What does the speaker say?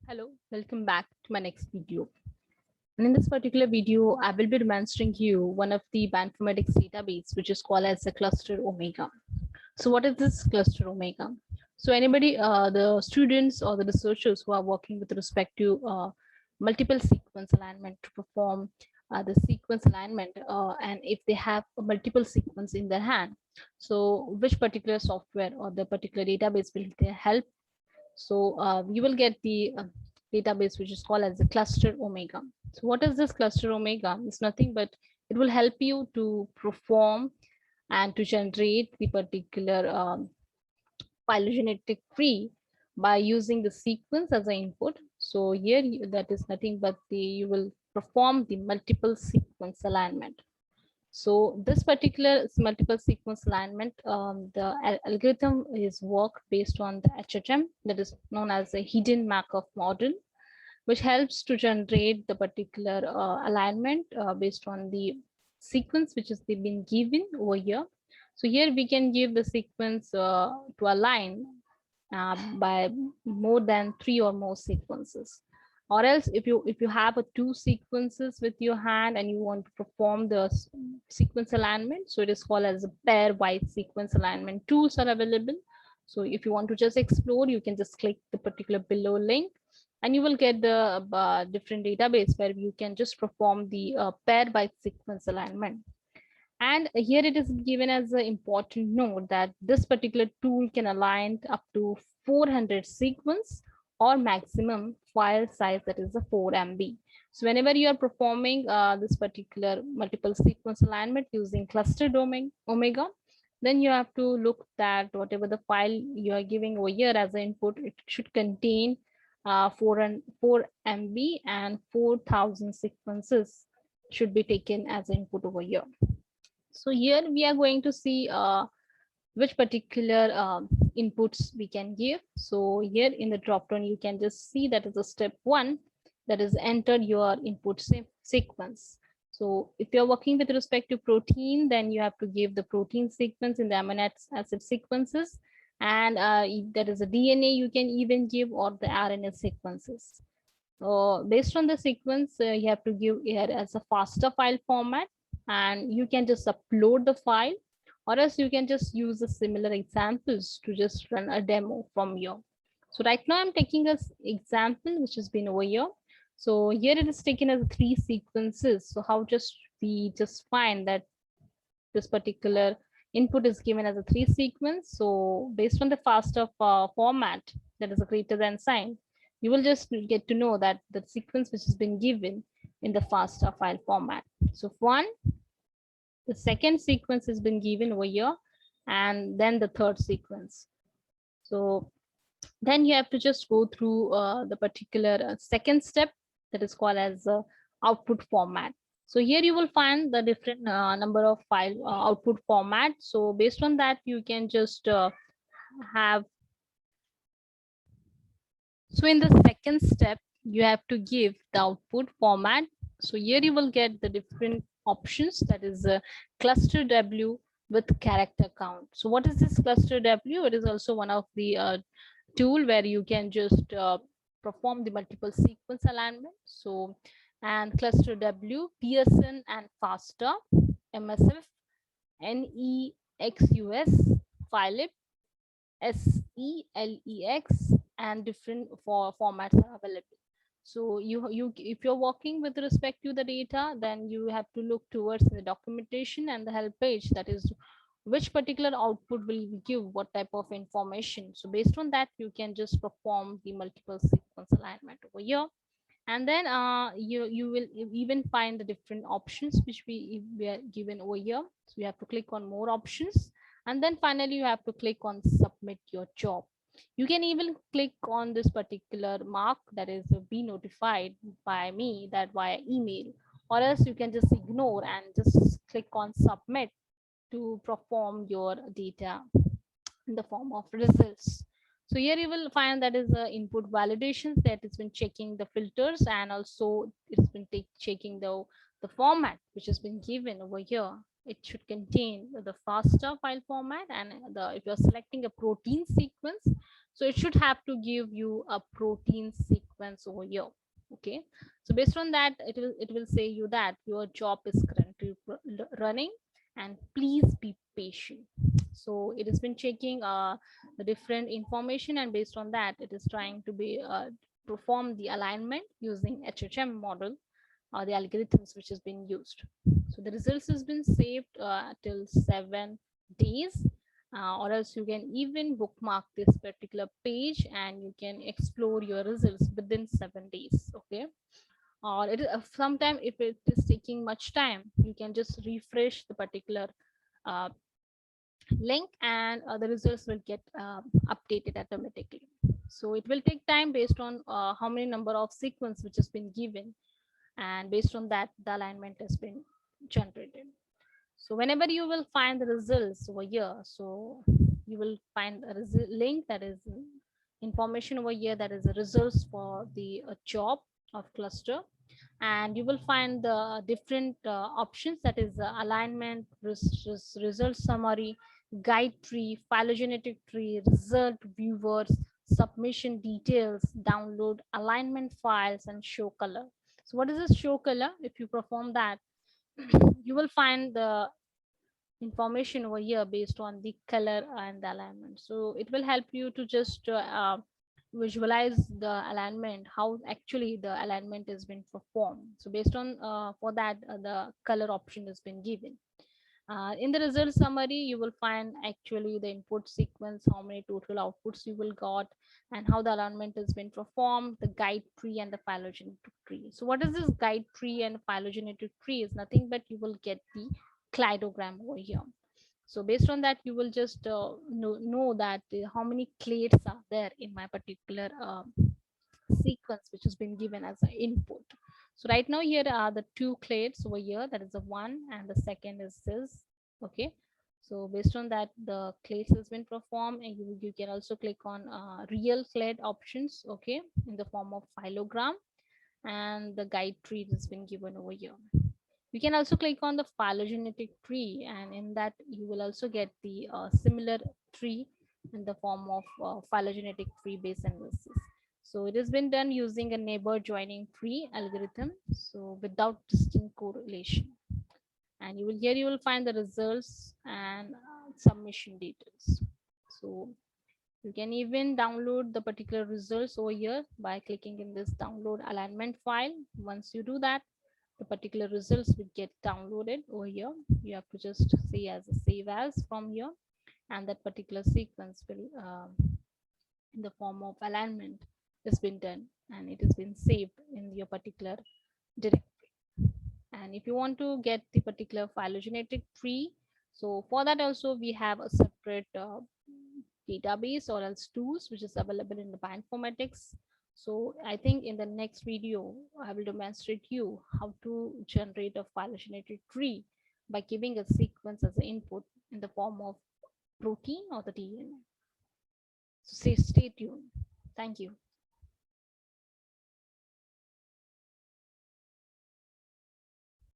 Hello, welcome back to my next video. And in this particular video, I will be demonstrating you one of the bioinformatics database, which is called as the cluster Omega. So what is this cluster Omega? So anybody, the students or the researchers who are working with respect to multiple sequence alignment to perform the sequence alignment, and if they have a multiple sequence in their hand, so which particular software or the particular database will they help. So you will get the database which is called as the cluster Omega. So what is this cluster Omega? It's nothing but it will help you to perform and to generate the particular phylogenetic tree by using the sequence as an input. So here that is nothing but you will perform the multiple sequence alignment. So this particular multiple sequence alignment, the algorithm is work based on the HHM, that is known as a hidden Markov model, which helps to generate the particular alignment based on the sequence which has been given over here. So here we can give the sequence to align by more than 3 or more sequences, or else if you have a 2 sequences with your hand and you want to perform the sequence alignment, so it is called as a pairwise sequence alignment tools are available. So if you want to just explore, you can just click the particular below link and you will get the different database where you can just perform the pairwise sequence alignment. And here it is given as an important note that this particular tool can align up to 400 sequence or maximum file size, that is a 4 MB. So whenever you are performing this particular multiple sequence alignment using cluster domain Omega, then you have to look that whatever the file you are giving over here as an input, it should contain 4 MB and 4,000 sequences should be taken as input over here. So here we are going to see which particular inputs we can give. So here in the drop down, you can just see that is a step 1, that is enter your input sequence. So if you're working with respect to protein, then you have to give the protein sequence in the amino acid sequences. And if there is a DNA, you can even give, or the RNA sequences. So based on the sequence, you have to give here as a FASTA file format, and you can just upload the file, or else you can just use the similar examples to just run a demo from here. So right now I'm taking an example which has been over here. So here it is taken as 3 sequences. So how just we just find that this particular input is given as a 3 sequence. So based on the FASTA format, that is a greater than sign, you will just get to know that the sequence which has been given in the FASTA file format. So one, the second sequence has been given over here, and then the third sequence. So then you have to just go through the particular second step, that is called as output format. So here you will find the different number of file output format. So based on that, you can just have. So in the second step, you have to give the output format. So here you will get the different options, that is cluster W with character count. So what is this cluster W? It is also one of the tool where you can just perform the multiple sequence alignment. So, and cluster W, Pearson and FASTA, MSF, NEXUS, Philip, SELEX, and different formats are available. So you if you're working with respect to the data, then you have to look towards the documentation and the help page, that is which particular output will give what type of information. So based on that, you can just perform the multiple sequence alignment over here. And then you will even find the different options which we are given over here. So you have to click on more options, and then finally you have to click on submit your job. You can even click on this particular mark, that is be notified by me, that via email, or else you can just ignore and just click on submit to perform your data in the form of results. So here you will find that is the input validations, that it's been checking the filters, and also it's been checking the format which has been given over here. it should contain the FASTA file format, and if you're selecting a protein sequence, so it should have to give you a protein sequence over here. Okay, so based on that, it will say you that your job is currently running, and please be patient. So it has been checking the different information, and based on that, it is trying to be perform the alignment using HHM model, or the algorithms which has been used. So the results has been saved till 7 days, or else you can even bookmark this particular page and you can explore your results within 7 days. Okay, or it is sometime if it is taking much time, you can just refresh the particular uh, link, and the results will get updated automatically. So it will take time based on how many number of sequence which has been given, and based on that the alignment has been generated. So whenever you will find the results over here, so you will find a link that is information over here, that is the results for the job of cluster, and you will find the different options, that is alignment, result summary, guide tree, phylogenetic tree, result viewers, submission details, download alignment files, and show color. So what is this show color? If you perform that, you will find the information over here based on the color and the alignment. So it will help you to just visualize the alignment, how actually the alignment has been performed. So based on for that the color option has been given. In the result summary, you will find actually the input sequence, how many total outputs you will got, and how the alignment has been performed, the guide tree and the phylogenetic tree. So what is this guide tree and phylogenetic tree? Is nothing but you will get the cladogram over here. So based on that, you will just know that how many clades are there in my particular sequence which has been given as an input. So right now here are the two clades over here, that is the one, and the second is this. Okay, so based on that the clades has been performed, and you can also click on real clade options, okay, in the form of phylogram, and the guide tree has been given over here. You can also click on the phylogenetic tree, and in that you will also get the similar tree in the form of phylogenetic tree based analysis. So it has been done using a neighbor joining tree algorithm, so without distinct correlation. And you will find the results and submission details. So you can even download the particular results over here by clicking in this download alignment file. Once you do that, the particular results will get downloaded over here. You have to just say as a save as from here, and that particular sequence will in the form of alignment has been done, and it has been saved in your particular directory. And if you want to get the particular phylogenetic tree, so for that also we have a separate database or else tools which is available in the bioinformatics. So I think in the next video I will demonstrate you how to generate a phylogenetic tree by giving a sequence as an input in the form of protein or the DNA. So stay tuned. Thank you.